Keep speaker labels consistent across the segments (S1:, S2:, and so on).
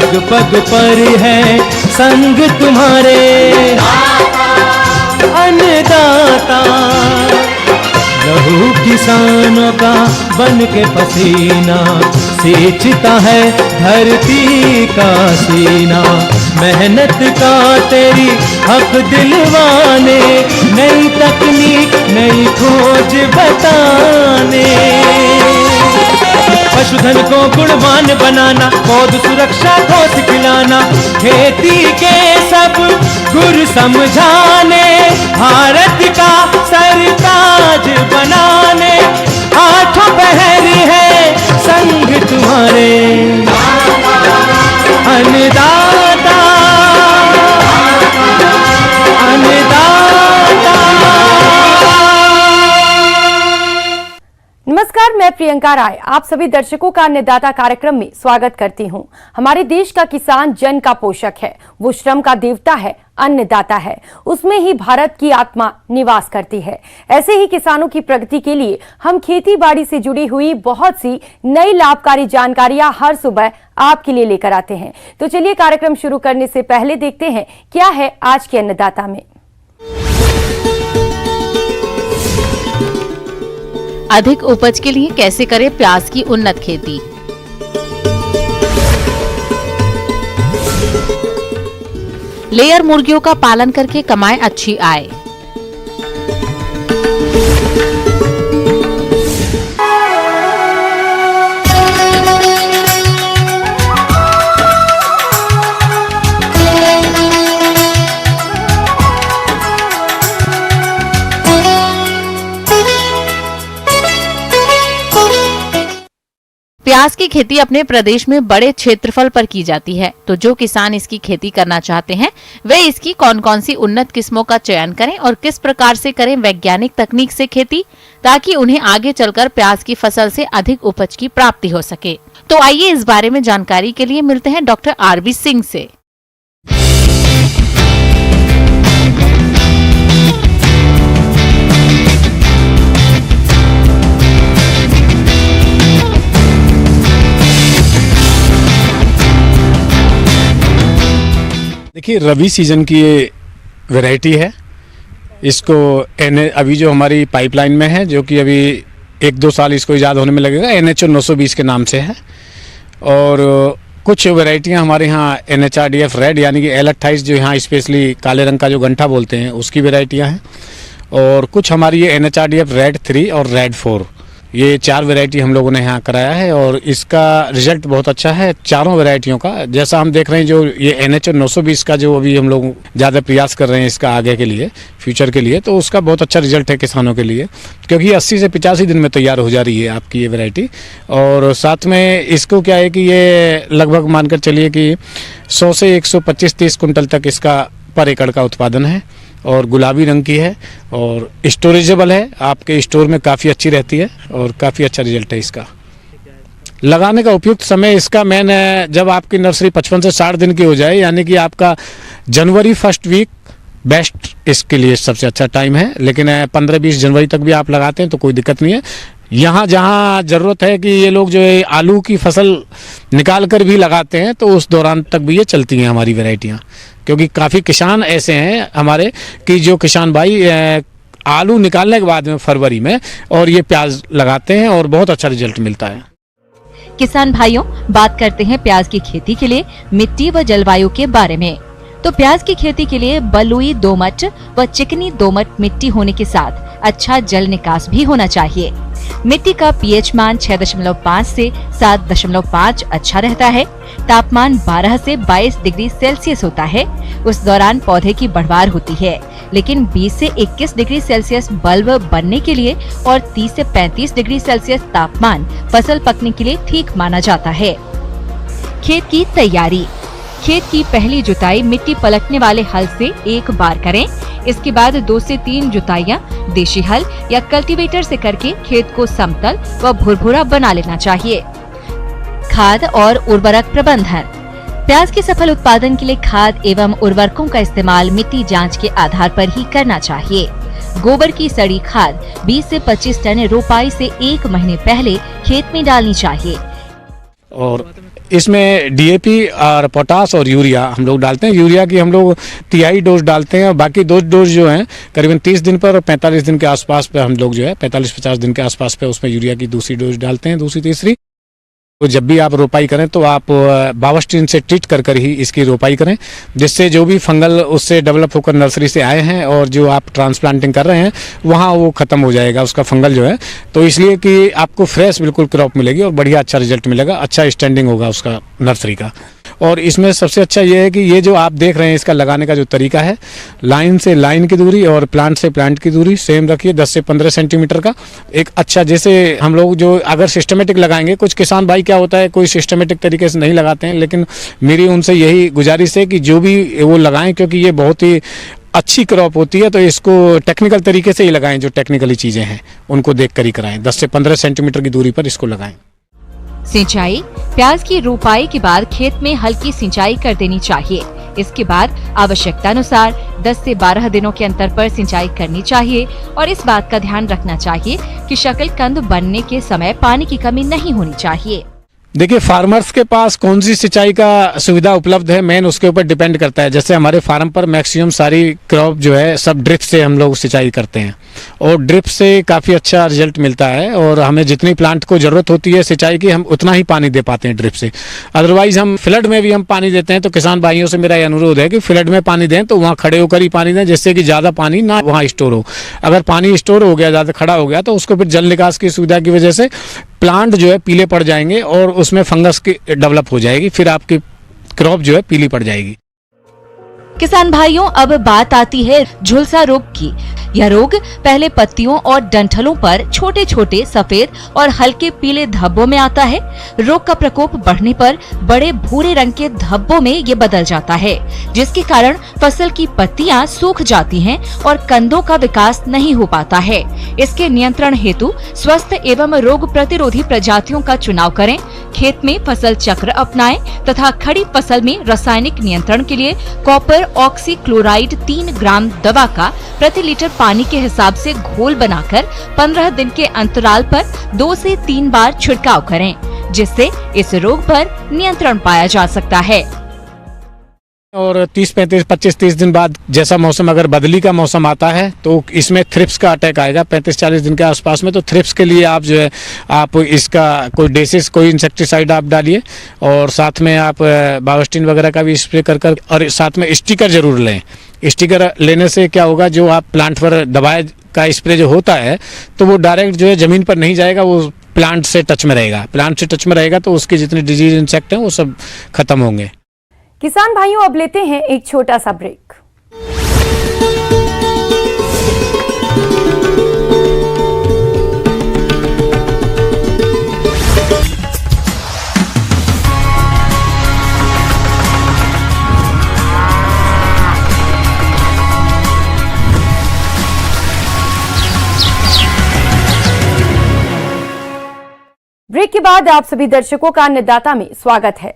S1: पग पग पर है संग तुम्हारे अन्नदाता। लहू किसानों का बन के पसीना सींचता है धरती का सीना। मेहनत का तेरी हक दिलवाने, नई तकनीक नई खोज बताने। पशुधन को गुणवान बनाना, पौध सुरक्षा को सिखलाना, खेती के सब गुर समझाने, भारत का सरताज बनाने। आठों पहर है संग तुम्हारे अन्नदाता अन्नदाता।
S2: नमस्कार, मैं प्रियंका राय आप सभी दर्शकों का अन्नदाता कार्यक्रम में स्वागत करती हूं। हमारे देश का किसान जन का पोषक है, वो श्रम का देवता है, अन्नदाता है। उसमें ही भारत की आत्मा निवास करती है। ऐसे ही किसानों की प्रगति के लिए हम खेती बाड़ी से जुड़ी हुई बहुत सी नई लाभकारी जानकारियां हर सुबह आपके लिए लेकर आते हैं। तो चलिए कार्यक्रम शुरू करने से पहले देखते हैं क्या है आज के अन्नदाता में।
S3: अधिक उपज के लिए कैसे करें प्याज की उन्नत खेती। लेयर मुर्गियों का पालन करके कमाएं अच्छी आय। प्याज की खेती अपने प्रदेश में बड़े क्षेत्रफल पर की जाती है, तो जो किसान इसकी खेती करना चाहते हैं वे इसकी कौन कौन सी उन्नत किस्मों का चयन करें और किस प्रकार से करें वैज्ञानिक तकनीक से खेती, ताकि उन्हें आगे चलकर प्याज की फसल से अधिक उपज की प्राप्ति हो सके। तो आइए इस बारे में जानकारी के लिए मिलते हैं डॉक्टर आरबी सिंह से।
S4: देखिए, रबी सीजन की ये वैरायटी है। इसको अभी जो हमारी पाइपलाइन में है, जो कि अभी 1-2 साल इसको ईजाद होने में लगेगा, NHO 920 के नाम से है। और कुछ वैरायटियां हमारे यहाँ NHRDF रेड यानी कि L28 जो यहाँ स्पेशली काले रंग का जो गंठा बोलते हैं उसकी वैरायटियां हैं। और कुछ हमारी ये NHRDF रेड 3 और रेड 4, ये 4 वैरायटी हम लोगों ने यहाँ कराया है और इसका रिजल्ट बहुत अच्छा है चारों वैरायटियों का। जैसा हम देख रहे हैं, जो ये NHO 920 का जो अभी हम लोग ज़्यादा प्रयास कर रहे हैं इसका आगे के लिए, फ्यूचर के लिए, तो उसका बहुत अच्छा रिजल्ट है किसानों के लिए, क्योंकि 80 से 85 दिन में तैयार हो जा रही है आपकी ये वैरायटी। और साथ में इसको क्या है कि ये लगभग मानकर चलिए कि 100 से 125-30 कुंटल तक इसका पर एकड़ का उत्पादन है और गुलाबी रंग की है और स्टोरेजेबल है, आपके स्टोर में काफ़ी अच्छी रहती है और काफ़ी अच्छा रिजल्ट है इसका। लगाने का उपयुक्त समय इसका मेन है जब आपकी नर्सरी 55 से 60 दिन की हो जाए, यानी कि आपका जनवरी फर्स्ट वीक बेस्ट इसके लिए सबसे अच्छा टाइम है। लेकिन 15-20 जनवरी तक भी आप लगाते हैं तो कोई दिक्कत नहीं है। यहाँ जहाँ ज़रूरत है कि ये लोग जो है आलू की फसल निकाल कर भी लगाते हैं तो उस दौरान तक भी ये चलती हैं हमारी वैरायटियाँ, क्योंकि काफ़ी किसान ऐसे हैं हमारे कि जो किसान भाई आलू निकालने के बाद में फरवरी में और ये प्याज लगाते हैं और बहुत अच्छा रिजल्ट मिलता है।
S3: किसान भाइयों, बात करते हैं प्याज की खेती के लिए मिट्टी व जलवायु के बारे में। तो प्याज की खेती के लिए बलुई दोमट व चिकनी दोमट मिट्टी होने के साथ अच्छा जल निकास भी होना चाहिए। मिट्टी का pH मान 6.5 से 7.5 अच्छा रहता है। तापमान 12 से 22 डिग्री सेल्सियस होता है। उस दौरान पौधे की बढ़वार होती है, लेकिन 20 से 21 डिग्री सेल्सियस बल्ब बनने के लिए और 30 से 35 डिग्री सेल्सियस तापमान फसल पकने के लिए ठीक माना जाता है। खेत की तैयारी। खेत की पहली जुताई मिट्टी पलटने वाले हल से एक बार करें। इसके बाद 2 से 3 जुताइयां देशी हल या कल्टीवेटर से करके खेत को समतल व भुरभुरा बना लेना चाहिए। खाद और उर्वरक प्रबंधन। प्याज के सफल उत्पादन के लिए खाद एवं उर्वरकों का इस्तेमाल मिट्टी जांच के आधार पर ही करना चाहिए। गोबर की सड़ी खाद 20 से 25 टन रोपाई से 1 महीने पहले खेत में डालनी चाहिए।
S4: और इसमें डीएपी और पोटास और यूरिया हम लोग डालते हैं। यूरिया की हम लोग 3 डोज डालते हैं और बाकी 2 डोज जो हैं करीबन 30 दिन पर और 45 दिन के आसपास पे हम लोग जो है 45-50 दिन के आसपास पे उसमें यूरिया की दूसरी डोज डालते हैं, दूसरी तीसरी। तो जब भी आप रोपाई करें तो आप बावस्टीन से ट्रीट कर ही इसकी रोपाई करें, जिससे जो भी फंगल उससे डेवलप होकर नर्सरी से आए हैं और जो आप ट्रांसप्लांटिंग कर रहे हैं वहाँ वो ख़त्म हो जाएगा उसका फंगल जो है। तो इसलिए कि आपको फ्रेश बिल्कुल क्रॉप मिलेगी और बढ़िया अच्छा रिजल्ट मिलेगा, अच्छा स्टैंडिंग होगा उसका नर्सरी का। और इसमें सबसे अच्छा ये है कि ये जो आप देख रहे हैं इसका लगाने का जो तरीका है, लाइन से लाइन की दूरी और प्लांट से प्लांट की दूरी सेम रखिए 10 से 15 सेंटीमीटर का। एक अच्छा, जैसे हम लोग जो अगर सिस्टमेटिक लगाएंगे, कुछ किसान भाई क्या होता है कोई सिस्टमेटिक तरीके से नहीं लगाते हैं, लेकिन मेरी उनसे यही गुजारिश है कि जो भी वो लगाएं, क्योंकि ये बहुत ही अच्छी क्रॉप होती है, तो इसको टेक्निकल तरीके से ही लगाएं। जो टेक्निकली चीज़ें हैं उनको देख कर ही कराएं। 10 से 15 सेंटीमीटर की दूरी पर इसको लगाएं।
S3: सिंचाई। प्याज की रोपाई के बाद खेत में हल्की सिंचाई कर देनी चाहिए। इसके बाद आवश्यकता अनुसार 10 से 12 दिनों के अंतर पर सिंचाई करनी चाहिए और इस बात का ध्यान रखना चाहिए कि शकलकंद बनने के समय पानी की कमी नहीं होनी चाहिए।
S4: देखिए, फार्मर्स के पास कौन सी सिंचाई का सुविधा उपलब्ध है मेन उसके ऊपर डिपेंड करता है। जैसे हमारे फार्म पर मैक्सिमम सारी क्रॉप जो है सब ड्रिप से हम लोग सिंचाई करते हैं और ड्रिप से काफ़ी अच्छा रिजल्ट मिलता है और हमें जितनी प्लांट को ज़रूरत होती है सिंचाई की हम उतना ही पानी दे पाते हैं ड्रिप से। अदरवाइज हम फ्लड में भी हम पानी देते हैं, तो किसान भाइयों से मेरा ये अनुरोध है कि फ्लड में पानी दें तो वहाँ खड़े होकर ही पानी दें, जिससे कि ज़्यादा पानी ना वहाँ स्टोर हो। अगर पानी स्टोर हो गया, ज़्यादा खड़ा हो गया, तो उसको फिर जल निकास की सुविधा की वजह से प्लांट जो है पीले पड़ जाएंगे और उसमें फंगस की डेवलप हो जाएगी, फिर आपकी क्रॉप जो है पीली पड़ जाएगी।
S3: किसान भाइयों, अब बात आती है झुलसा रोग की। यह रोग पहले पत्तियों और डंठलों पर छोटे छोटे सफेद और हल्के पीले धब्बों में आता है। रोग का प्रकोप बढ़ने पर बड़े भूरे रंग के धब्बों में ये बदल जाता है, जिसके कारण फसल की पत्तियां सूख जाती हैं और कंदों का विकास नहीं हो पाता है। इसके नियंत्रण हेतु स्वस्थ एवं रोग प्रतिरोधी प्रजातियों का चुनाव करें, खेत में फसल चक्र अपनाएं तथा खड़ी फसल में रासायनिक नियंत्रण के लिए कॉपर ऑक्सीक्लोराइड 3 ग्राम दवा का प्रति लीटर पानी के हिसाब से घोल बनाकर 15 दिन के अंतराल पर 2 से 3 बार छिड़काव करें, जिससे इस रोग पर नियंत्रण पाया जा सकता है।
S4: और 25-30 दिन बाद जैसा मौसम, अगर बदली का मौसम आता है तो इसमें थ्रिप्स का अटैक आएगा 35-40 दिन के आसपास में। तो थ्रिप्स के लिए आप जो है आप इसका कोई डेसिस कोई इंसेक्टिसाइड आप डालिए और साथ में आप बावस्टीन वगैरह का भी स्प्रे कर और साथ में स्टिकर जरूर लें। स्टिकर लेने से क्या होगा, जो आप प्लांट पर दवाई का स्प्रे जो होता है तो वो डायरेक्ट जो है जमीन पर नहीं जाएगा, वो प्लांट से टच में रहेगा। प्लांट से टच में रहेगा तो उसके जितने डिजीज इंसेक्ट हैं वो सब खत्म होंगे।
S2: किसान भाइयों, अब लेते हैं एक छोटा सा ब्रेक। ब्रेक के बाद आप सभी दर्शकों का अन्नदाता में स्वागत है।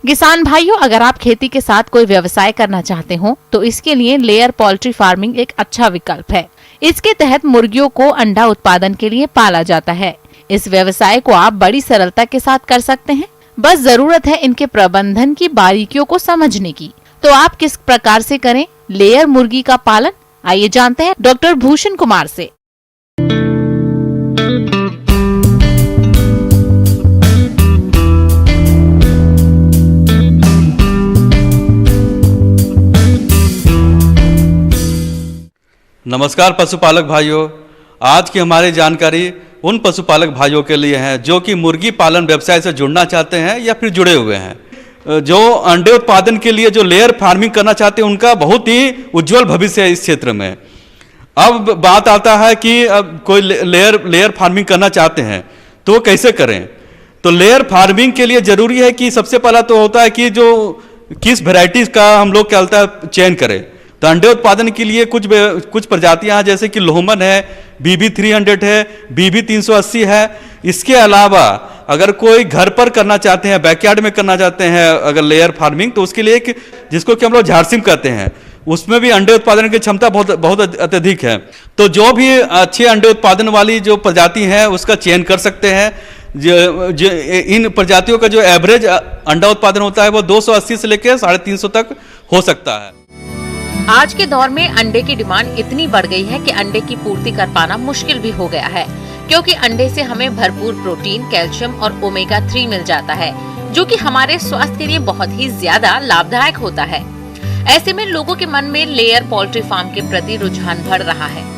S5: किसान भाइयों, अगर आप खेती के साथ कोई व्यवसाय करना चाहते हो तो इसके लिए लेयर पोल्ट्री फार्मिंग एक अच्छा विकल्प है। इसके तहत मुर्गियों को अंडा उत्पादन के लिए पाला जाता है। इस व्यवसाय को आप बड़ी सरलता के साथ कर सकते हैं। बस जरूरत है इनके प्रबंधन की बारीकियों को समझने की। तो आप किस प्रकार से करें लेयर मुर्गी का पालन, आइए जानते हैं डॉक्टर भूषण कुमार से।
S6: नमस्कार पशुपालक भाइयों, आज की हमारी जानकारी उन पशुपालक भाइयों के लिए है जो कि मुर्गी पालन व्यवसाय से जुड़ना चाहते हैं या फिर जुड़े हुए हैं। जो अंडे उत्पादन के लिए जो लेयर फार्मिंग करना चाहते हैं उनका बहुत ही उज्जवल भविष्य है इस क्षेत्र में। अब बात आता है कि अब कोई लेयर फार्मिंग करना चाहते हैं तो कैसे करें। तो लेयर फार्मिंग के लिए ज़रूरी है कि सबसे पहला तो होता है कि जो किस वेराइटीज़ का हम लोग क्या होता है चयन करें। तो अंडे उत्पादन के लिए कुछ प्रजातियां हैं, जैसे कि लोहमन है, BB 300 है, BB 380 है। इसके अलावा अगर कोई घर पर करना चाहते हैं, बैकयार्ड में करना चाहते हैं अगर लेयर फार्मिंग, तो उसके लिए एक जिसको कि हम लोग झारसिम कहते हैं, उसमें भी अंडे उत्पादन की क्षमता बहुत अत्यधिक है। तो जो भी अच्छे अंडे उत्पादन वाली जो प्रजाति है उसका चयन कर सकते हैं। जो इन प्रजातियों का जो एवरेज अंडा उत्पादन होता है वो 280 से लेकर 350 तक हो सकता है।
S5: आज के दौर में अंडे की डिमांड इतनी बढ़ गई है कि अंडे की पूर्ति कर पाना मुश्किल भी हो गया है, क्योंकि अंडे से हमें भरपूर प्रोटीन, कैल्शियम और ओमेगा 3 मिल जाता है, जो कि हमारे स्वास्थ्य के लिए बहुत ही ज्यादा लाभदायक होता है। ऐसे में लोगों के मन में लेयर पोल्ट्री फार्म के प्रति रुझान बढ़ रहा है।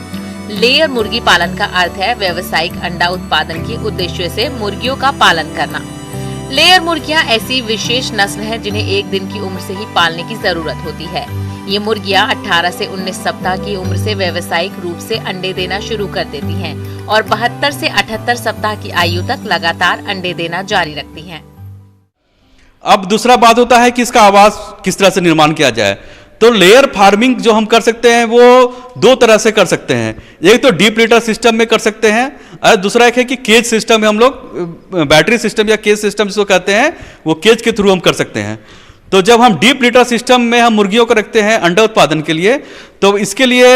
S5: लेयर मुर्गी पालन का अर्थ है व्यावसायिक अंडा उत्पादन के उद्देश्य से मुर्गियों का पालन करना। लेयर मुर्गियां ऐसी विशेष नस्ल है जिन्हें एक दिन की उम्र से ही पालने की जरूरत होती है। ये मुर्गियां 18 से 19 सप्ताह की उम्र से व्यावसायिक रूप से अंडे देना शुरू कर देती हैं और 72 से 78 सप्ताह की आयु तक लगातार अंडे देना जारी रखती हैं।
S6: अब दूसरा बात होता है कि इसका आवास किस तरह से निर्माण किया जाए। तो लेयर फार्मिंग जो हम कर सकते हैं वो 2 तरह से कर सकते हैं। एक तो डीप लिटर सिस्टम में कर सकते हैं और दूसरा एक है कि केज सिस्टम में हम लोग बैटरी सिस्टम या केज सिस्टम जिसको कहते हैं वो केज के थ्रू हम कर सकते हैं। तो जब हम डीप लिटर सिस्टम में हम मुर्गियों को रखते हैं अंडा उत्पादन के लिए, तो इसके लिए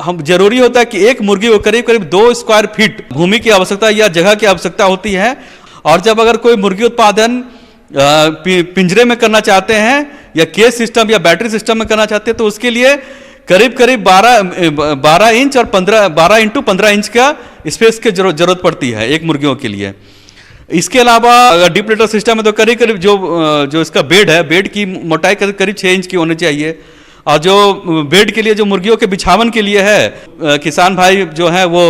S6: हम जरूरी होता है कि एक मुर्गी को करीब करीब 2 स्क्वायर फीट भूमि की आवश्यकता या जगह की आवश्यकता होती है। और जब अगर कोई मुर्गी उत्पादन पिंजरे में करना चाहते हैं या केज सिस्टम या बैटरी सिस्टम में करना चाहते हैं तो उसके लिए करीब करीब 12 इंच और 12 इंटू 15 इंच का स्पेस की जरूरत पड़ती है एक मुर्गियों के लिए। इसके अलावा अगर डीप लिटर सिस्टम में तो करीब करीब जो इसका बेड है, बेड की मोटाई करीब 6 इंच की होनी चाहिए। और जो बेड के लिए जो मुर्गियों के बिछावन के लिए है, किसान भाई जो है वो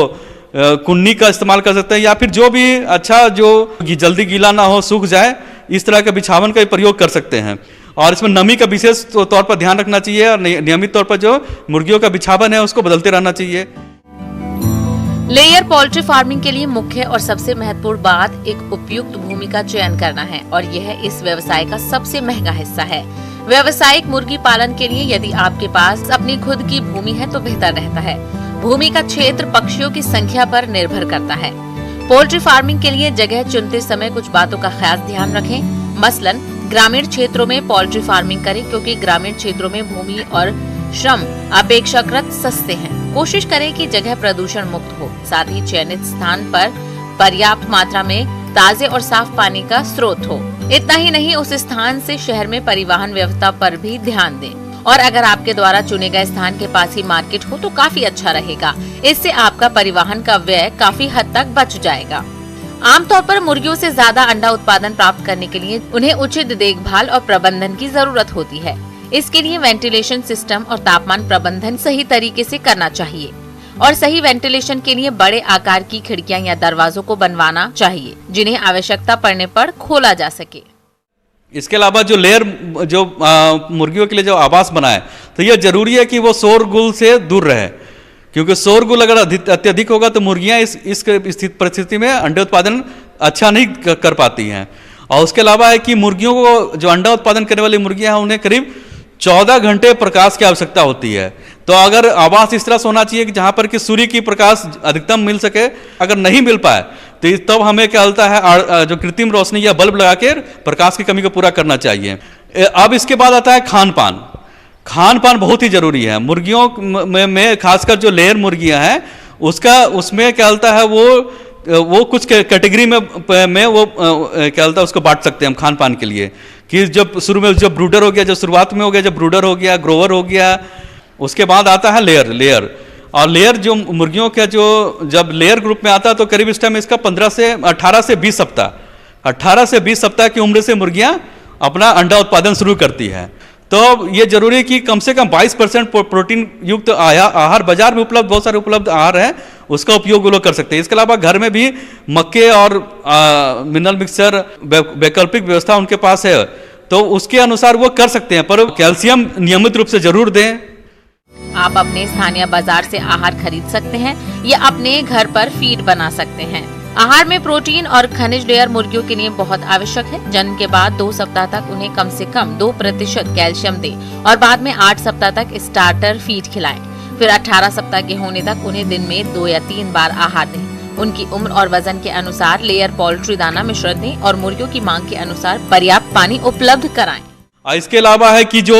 S6: कुन्नी का इस्तेमाल कर सकते हैं या फिर जो भी अच्छा जो जल्दी गीला ना हो, सूख जाए, इस तरह का बिछावन का प्रयोग कर सकते हैं। और इसमें नमी का विशेष तौर पर ध्यान रखना चाहिए और नियमित तौर पर जो मुर्गियों का बिछावन है उसको बदलते रहना चाहिए।
S5: लेयर पोल्ट्री फार्मिंग के लिए मुख्य और सबसे महत्वपूर्ण बात एक उपयुक्त भूमि का चयन करना है और यह इस व्यवसाय का सबसे महंगा हिस्सा है। व्यावसायिक मुर्गी पालन के लिए यदि आपके पास अपनी खुद की भूमि है तो बेहतर रहता है। भूमि का क्षेत्र पक्षियों की संख्या पर निर्भर करता है। पोल्ट्री फार्मिंग के लिए जगह चुनते समय कुछ बातों का खास ध्यान रखें। मसलन ग्रामीण क्षेत्रों में पोल्ट्री फार्मिंग करें क्योंकि ग्रामीण क्षेत्रों में भूमि और श्रम अपेक्षाकृत सस्ते हैं। कोशिश करें कि जगह प्रदूषण मुक्त हो, साथ ही चयनित स्थान पर पर्याप्त मात्रा में ताजे और साफ पानी का स्रोत हो। इतना ही नहीं, उस स्थान से शहर में परिवहन व्यवस्था पर भी ध्यान दें और अगर आपके द्वारा चुने गए स्थान के पास ही मार्केट हो तो काफी अच्छा रहेगा। इससे आपका परिवहन का व्यय काफी हद तक बच जाएगा। आमतौर पर मुर्गियों से ज्यादा अंडा उत्पादन प्राप्त करने के लिए उन्हें उचित देखभाल और प्रबंधन की जरूरत होती है। इसके लिए वेंटिलेशन सिस्टम और तापमान प्रबंधन सही तरीके से करना चाहिए और सही वेंटिलेशन के लिए बड़े आकार की खिड़कियां या दरवाजों को बनवाना चाहिए जिन्हें आवश्यकता पड़ने पर खोला जा सके।
S6: इसके अलावा जो लेयर जो मुर्गियों के लिए जो आवास बनाए तो यह जरूरी है कि वो शोरगुल से दूर रहे, क्योंकि शोरगुल अगर अत्यधिक होगा तो मुर्गियां इस परिस्थिति में अंडे उत्पादन अच्छा नहीं कर पाती हैं। और उसके अलावा है कि मुर्गियों को जो अंडा उत्पादन करने वाली मुर्गियां हैं उन्हें करीब 14 घंटे प्रकाश की आवश्यकता होती है। तो अगर आवास इस तरह से होना चाहिए कि जहां पर कि सूर्य की प्रकाश अधिकतम मिल सके। अगर नहीं मिल पाए तो तब हमें क्या होता है, जो कृत्रिम रोशनी या बल्ब लगा के प्रकाश की कमी को पूरा करना चाहिए। अब इसके बाद आता है खान पान। खान पान बहुत ही जरूरी है मुर्गियों में खासकर जो लेयर मुर्गियां हैं उसमें क्या होता है वो कुछ कैटेगरी में वो क्या होता है उसको बांट सकते हैं हम खान पान के लिए कि जब शुरू में जब ब्रूडर हो गया, जब शुरुआत में हो गया, जब ब्रूडर हो गया, ग्रोवर हो गया, उसके बाद आता है लेयर। और लेयर जो मुर्गियों का जो जब लेयर ग्रुप में आता है तो करीब इस टाइम इसका 18 से 20 सप्ताह की उम्र से मुर्गियां अपना अंडा उत्पादन शुरू करती है। तो ये जरूरी है कि कम से कम 22% प्रोटीन युक्त आहार बाजार में उपलब्ध बहुत सारे उपलब्ध आहार हैं, उसका उपयोग वो लोग कर सकते हैं। इसके अलावा घर में भी मक्के और मिनरल मिक्सचर वैकल्पिक व्यवस्था उनके पास है तो उसके अनुसार वो कर सकते हैं, पर कैल्शियम नियमित रूप से जरूर दें।
S5: आप अपने स्थानीय बाजार से आहार खरीद सकते हैं या अपने घर पर फीड बना सकते हैं। आहार में प्रोटीन और खनिज लेयर मुर्गियों के लिए बहुत आवश्यक है। जन्म के बाद 2 सप्ताह तक उन्हें कम से कम 2% कैल्शियम दें और बाद में 8 सप्ताह तक स्टार्टर फीड खिलाएं। फिर 18 सप्ताह के होने तक उन्हें दिन में 2 या 3 बार आहार दें। उनकी उम्र और वजन के अनुसार लेयर पोल्ट्री दाना मिश्रण दें और मुर्गियों की मांग के अनुसार पर्याप्त पानी उपलब्ध कराएं।
S6: इसके अलावा है कि जो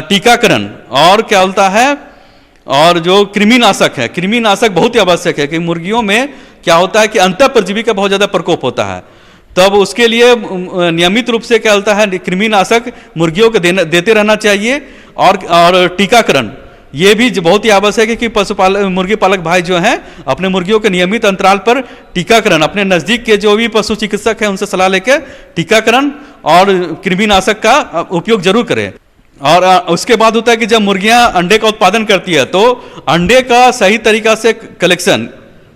S6: टीकाकरण और क्या बोलता है और जो कृमिनाशक है, कृमिनाशक बहुत ही आवश्यक है कि मुर्गियों में क्या होता है कि अंतःपरजीवी का बहुत ज़्यादा प्रकोप होता है, तब उसके लिए नियमित रूप से क्या होता है कृमिनाशक मुर्गियों को देते रहना चाहिए। और टीकाकरण ये भी बहुत ही आवश्यक है कि मुर्गी पालक भाई जो हैं अपने मुर्गियों के नियमित अंतराल पर टीकाकरण, अपने नज़दीक के जो भी पशु चिकित्सक हैं उनसे सलाह लेकर टीकाकरण और कृमिनाशक का उपयोग जरूर करें। और उसके बाद होता है कि जब मुर्गियां अंडे का उत्पादन करती है तो अंडे का सही तरीका से कलेक्शन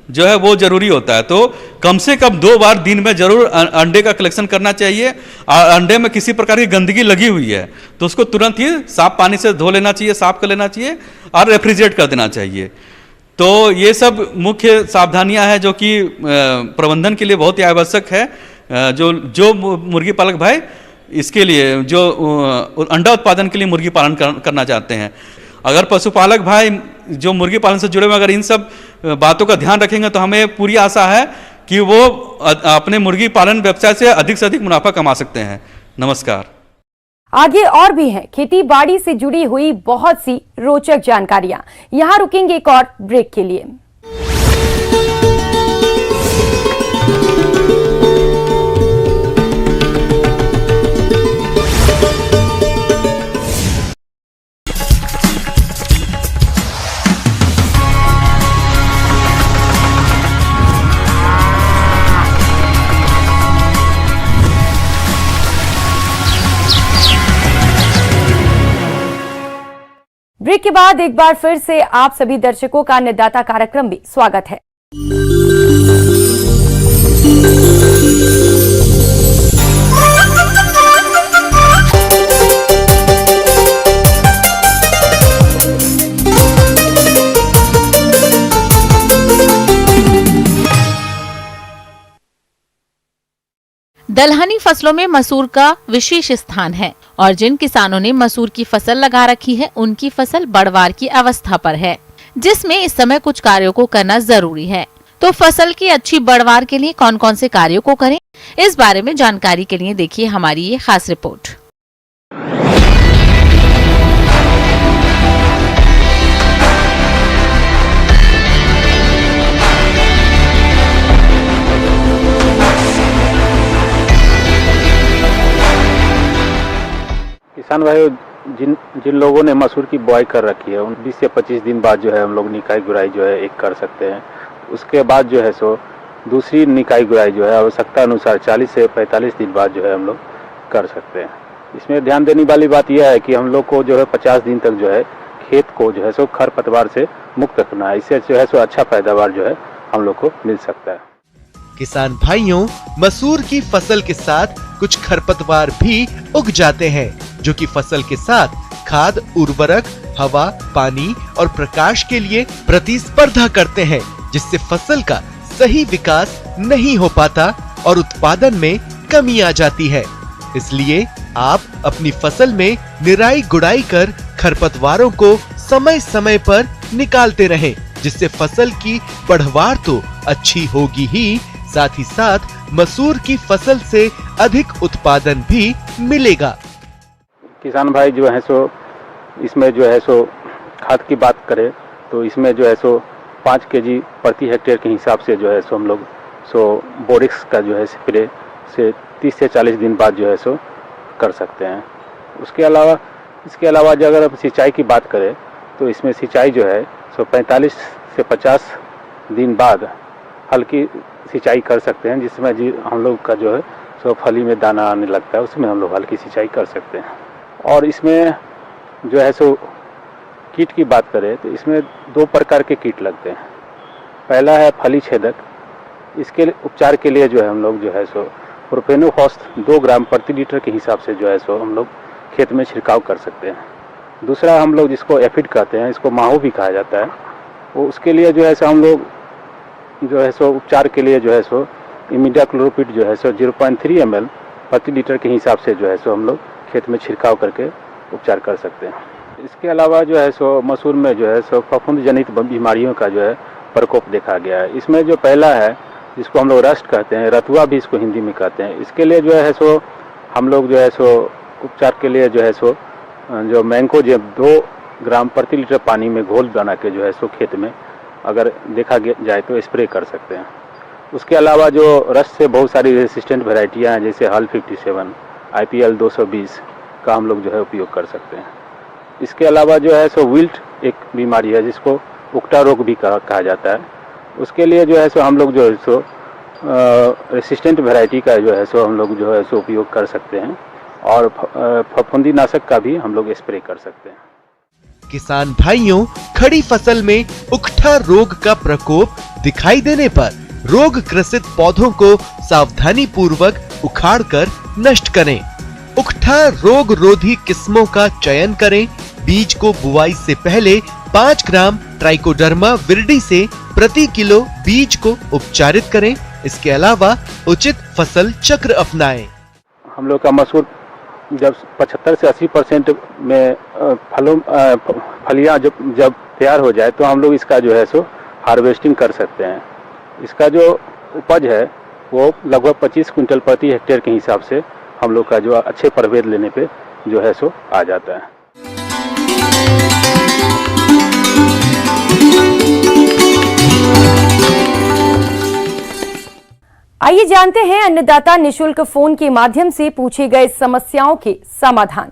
S6: जो है वो जरूरी होता है। तो कम से कम 2 बार दिन में जरूर अंडे का कलेक्शन करना चाहिए। अंडे में किसी प्रकार की गंदगी लगी हुई है तो उसको तुरंत ही साफ पानी से धो लेना चाहिए, साफ कर लेना चाहिए और रेफ्रिजरेट कर देना चाहिए। तो ये सब मुख्य सावधानियां हैं जो कि प्रबंधन के लिए बहुत ही आवश्यक है। जो मुर्गी पालक भाई इसके लिए जो अंडा उत्पादन के लिए मुर्गी पालन करना चाहते हैं, अगर पशुपालक भाई जो मुर्गी पालन से जुड़े हुए अगर इन सब बातों का ध्यान रखेंगे तो हमें पूरी आशा है कि वो अपने मुर्गी पालन व्यवसाय से अधिक मुनाफा कमा सकते हैं। नमस्कार।
S2: आगे और भी हैं खेती बाड़ी से जुड़ी हुई बहुत सी रोचक जानकारियां। यहां रुकेंगे एक और ब्रेक के लिए। ब्रेक के बाद एक बार फिर से आप सभी दर्शकों का अन्नदाता कार्यक्रम में स्वागत है।
S5: दलहनी फसलों में मसूर का विशेष स्थान है और जिन किसानों ने मसूर की फसल लगा रखी है उनकी फसल बढ़वार की अवस्था पर है, जिसमें इस समय कुछ कार्यों को करना जरूरी है। तो फसल की अच्छी बढ़वार के लिए कौन कौन से कार्यों को करें, इस बारे में जानकारी के लिए देखिए हमारी ये खास रिपोर्ट।
S7: किसान भाइयों, जिन लोगों ने मसूर की बुआई कर रखी है उन 20 से 25 दिन बाद जो है हम लोग निकाई गुड़ाई जो है एक कर सकते हैं। उसके बाद जो है सो दूसरी निकाई गुड़ाई जो है आवश्यकता अनुसार 40 से 45 दिन बाद जो है हम लोग कर सकते हैं। इसमें ध्यान देने वाली बात यह है कि हम लोग को जो है 50 दिन तक जो है खेत को जो है सो खरपतवार से मुक्त रखना है। इससे जो है सो अच्छा पैदावार जो है हम लोग को मिल सकता है।
S8: किसान भाइयों, मसूर की फसल के साथ कुछ खरपतवार भी उग जाते हैं जो कि फसल के साथ खाद, उर्वरक, हवा, पानी और प्रकाश के लिए प्रतिस्पर्धा करते हैं, जिससे फसल का सही विकास नहीं हो पाता और उत्पादन में कमी आ जाती है। इसलिए आप अपनी फसल में निराई गुड़ाई कर खरपतवारों को समय समय पर निकालते रहें, जिससे फसल की बढ़वार तो अच्छी होगी ही, साथ ही साथ मसूर की फसल से अधिक उत्पादन भी मिलेगा।
S7: किसान भाई जो है सो इसमें जो है सो खाद की बात करें तो इसमें जो है सो 5 केजी प्रति हेक्टेयर के हिसाब से जो है सो हम लोग सो बोरिक्स का जो है स्प्रे से 30 से 40 दिन बाद जो है सो कर सकते हैं। इसके अलावा जो अगर सिंचाई की बात करें तो इसमें सिंचाई जो है सो 45 से 50 दिन बाद हल्की सिंचाई कर सकते हैं, जिसमें हम लोग का जो है सो फली में दाना आने लगता है, उसमें हम लोग हल्की सिंचाई कर सकते हैं। और इसमें जो है सो कीट की बात करें तो इसमें 2 प्रकार के कीट लगते हैं। पहला है फली छेदक। इसके उपचार के लिए जो है हम लोग जो है सो प्रोपेनोफॉस 2 ग्राम प्रति लीटर के हिसाब से जो है सो हम लोग खेत में छिड़काव कर सकते हैं। दूसरा हम लोग जिसको एफिड कहते हैं, इसको माहो भी कहा जाता है, वो उसके लिए जो है सो हम लोग जो है सो उपचार के लिए जो है सो इमिडाक्लोरोपिड जो है सो 0.3 ml प्रति लीटर के हिसाब से जो है सो हम लोग खेत में छिड़काव करके उपचार कर सकते हैं। इसके अलावा जो है सो मसूर में जो है सो फफूंद जनित बीमारियों का जो है प्रकोप देखा गया है। इसमें जो पहला है जिसको हम लोग रस्ट कहते हैं, रतुआ भी इसको हिंदी में कहते हैं, इसके लिए जो है सो हम लोग जो है सो उपचार के लिए जो है सो जो मैंकोजेब 2 ग्राम प्रति लीटर पानी में घोल बना के जो है सो खेत में अगर देखा जाए तो स्प्रे कर सकते हैं। उसके अलावा जो रस्ट से बहुत सारी रेसिस्टेंट वैरायटियाँ हैं जैसे हल 57, IPL 220 का हम लोग जो है उपयोग कर सकते हैं। इसके अलावा जो है सो विल्ट एक बीमारी है जिसको उकटा रोग भी कहा जाता है, उसके लिए जो है सो हम लोग जो है सो रेसिस्टेंट वैरायटी का जो है सो हम लोग जो है सो उपयोग कर सकते हैं और फफूंदी नाशक का भी हम लोग स्प्रे कर सकते हैं।
S8: किसान भाइयों, खड़ी फसल में उकठा रोग का प्रकोप दिखाई देने पर रोग ग्रसित पौधों को सावधानी पूर्वक उखाड़कर नष्ट करें। उकठा रोग रोधी किस्मों का चयन करें। बीज को बुआई से पहले 5 ग्राम ट्राइकोडर्मा विरिडी से प्रति किलो बीज को उपचारित करें। इसके अलावा उचित फसल चक्र अपनाएं।
S7: हम लोग का मसूर जब 75 से 80% में फलियां जब तैयार हो जाए तो हम लोग इसका जो है सो हार्वेस्टिंग कर सकते हैं। इसका जो उपज है वो लगभग 25 क्विंटल प्रति हेक्टेयर के हिसाब से हम लोग का जो अच्छे प्रभेद लेने पे जो है सो आ जाता है।
S2: आइए जानते हैं अन्नदाता निशुल्क फोन के माध्यम से पूछे गए समस्याओं के समाधान।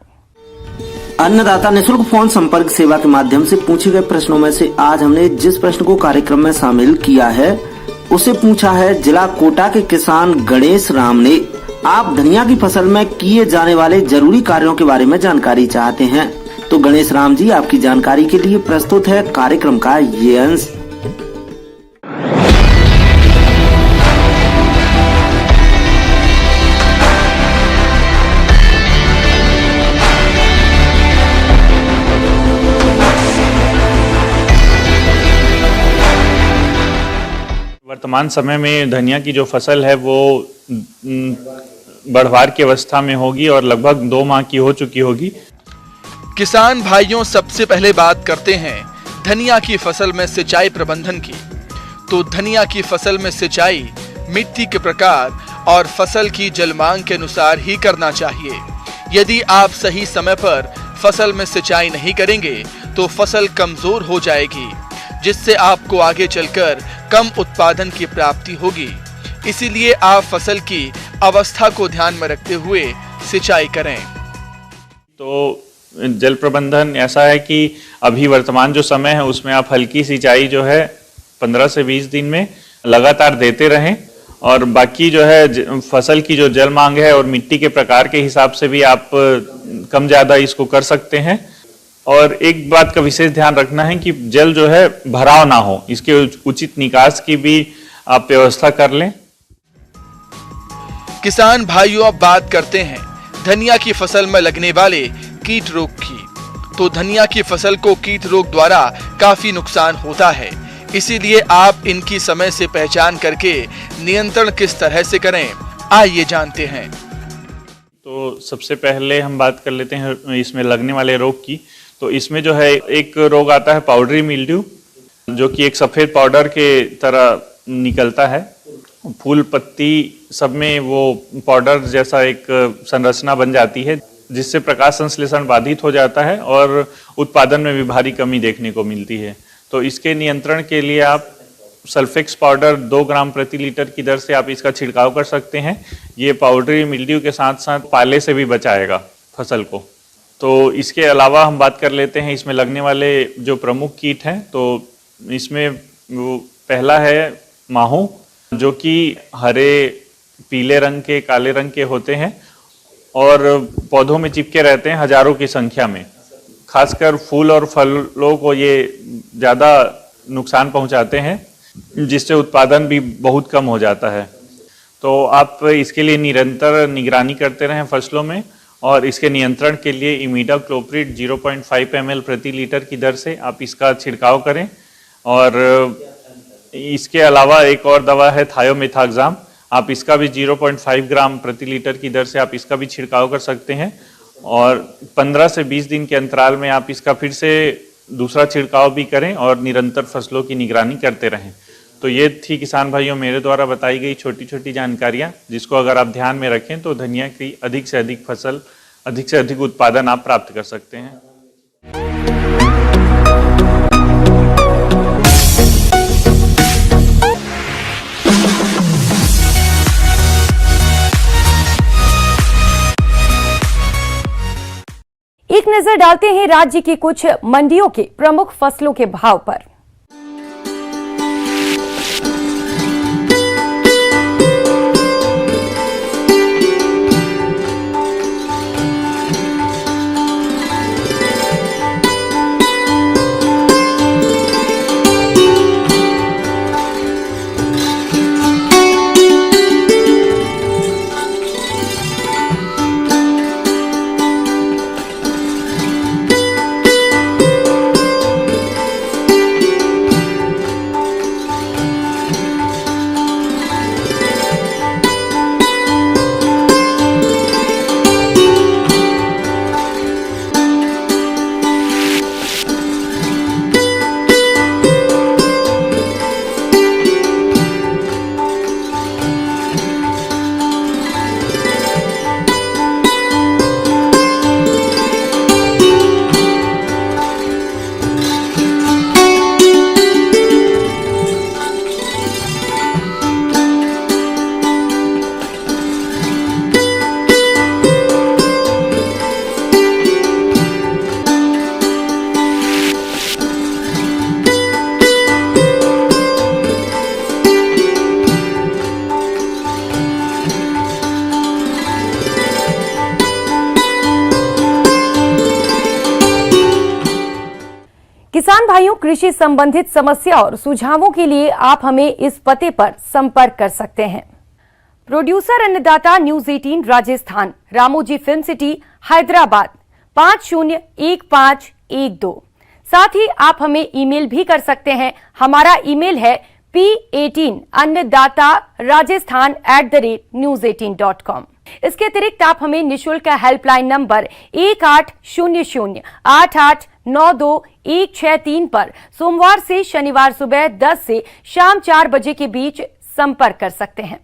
S9: अन्नदाता निशुल्क फोन संपर्क सेवा के माध्यम से पूछे गए प्रश्नों में से आज हमने जिस प्रश्न को कार्यक्रम में शामिल किया है उसे पूछा है जिला कोटा के किसान गणेश राम ने। आप धनिया की फसल में किए जाने वाले जरूरी कार्यों के बारे में जानकारी चाहते हैं। तो गणेश राम जी, आपकी जानकारी के लिए प्रस्तुत है कार्यक्रम का ये अंश।
S10: वर्तमान समय में धनिया की जो फसल है वो बढ़वार की अवस्था में होगी और लगभग 2 माह की हो चुकी होगी।
S11: किसान भाइयों, सबसे पहले बात करते हैं धनिया की फसल में सिंचाई प्रबंधन की। तो धनिया की फसल में सिंचाई मिट्टी के प्रकार और फसल की जल मांग के अनुसार ही करना चाहिए। यदि आप सही समय पर फसल में सिंचाई नहीं करेंगे तो फसल कमजोर हो जाएगी, जिससे आपको आगे चलकर कम उत्पादन की प्राप्ति होगी। इसीलिए आप फसल की अवस्था को ध्यान में रखते हुए सिंचाई करें।
S10: तो जल प्रबंधन ऐसा है कि अभी वर्तमान जो समय है उसमें आप हल्की सिंचाई जो है 15 से 20 दिन में लगातार देते रहें और बाकी जो है फसल की जो जल मांग है और मिट्टी के प्रकार के हिसाब से भी आप कम ज़्यादा इसको कर सकते हैं। और एक बात का विशेष ध्यान रखना है कि जल जो है भराव ना हो, इसके उचित निकास की भी आप व्यवस्था कर लें।
S11: किसान भाइयों, अब बात करते हैं धनिया की फसल में लगने वाले कीट रोग की। तो धनिया की फसल को कीट रोग द्वारा काफी नुकसान होता है, इसीलिए आप इनकी समय से पहचान करके नियंत्रण किस तरह से करें, आइए जानते हैं।
S10: तो सबसे पहले हम बात कर लेते हैं इसमें लगने वाले रोग की। तो इसमें जो है एक रोग आता है पाउडरी मिल्ड्यू, जो कि एक सफ़ेद पाउडर के तरह निकलता है। फूल पत्ती सब में वो पाउडर जैसा एक संरचना बन जाती है, जिससे प्रकाश संश्लेषण बाधित हो जाता है और उत्पादन में भी भारी कमी देखने को मिलती है। तो इसके नियंत्रण के लिए आप सल्फेक्स पाउडर 2 ग्राम प्रति लीटर की दर से आप इसका छिड़काव कर सकते हैं। ये पाउडरी मिल्ड्यू के साथ साथ पाले से भी बचाएगा फसल को। तो इसके अलावा हम बात कर लेते हैं इसमें लगने वाले जो प्रमुख कीट हैं। तो इसमें वो पहला है माहू, जो कि हरे, पीले रंग के, काले रंग के होते हैं और पौधों में चिपके रहते हैं हजारों की संख्या में। खासकर फूल और फलों को ये ज़्यादा नुकसान पहुंचाते हैं, जिससे उत्पादन भी बहुत कम हो जाता है। तो आप इसके लिए निरंतर निगरानी करते रहें फसलों में और इसके नियंत्रण के लिए इमिडाक्लोप्रिड 0.5 ml प्रति लीटर की दर से आप इसका छिड़काव करें। और इसके अलावा एक और दवा है थायोमेथाक्साम, आप इसका भी 0.5 ग्राम प्रति लीटर की दर से आप इसका भी छिड़काव कर सकते हैं। और 15 से 20 दिन के अंतराल में आप इसका फिर से दूसरा छिड़काव भी करें और निरंतर फसलों की निगरानी करते रहें। तो ये थी किसान भाइयों मेरे द्वारा बताई गई छोटी छोटी जानकारियां, जिसको अगर आप ध्यान में रखें तो धनिया की अधिक से अधिक फसल, अधिक से अधिक उत्पादन आप प्राप्त कर सकते हैं।
S2: एक नजर डालते हैं राज्य की कुछ मंडियों के प्रमुख फसलों के भाव पर। किसान भाइयों, कृषि संबंधित समस्या और सुझावों के लिए आप हमें इस पते पर संपर्क कर सकते हैं। प्रोड्यूसर अन्नदाता news 18 Rajasthan, Ramoji film city, Hyderabad 501512। साथ ही आप हमें ईमेल भी कर सकते हैं। हमारा ईमेल है p18annadatarajasthan@news18.com। इसके अतिरिक्त आप हमें निःशुल्क हेल्पलाइन नंबर 1800-8892-1663 पर सोमवार से शनिवार सुबह 10 से शाम 4 बजे के बीच संपर्क कर सकते हैं।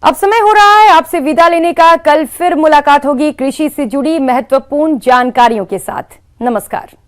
S2: अब समय हो रहा है आपसे विदा लेने का। कल फिर मुलाकात होगी कृषि से जुड़ी महत्वपूर्ण जानकारियों के साथ। नमस्कार।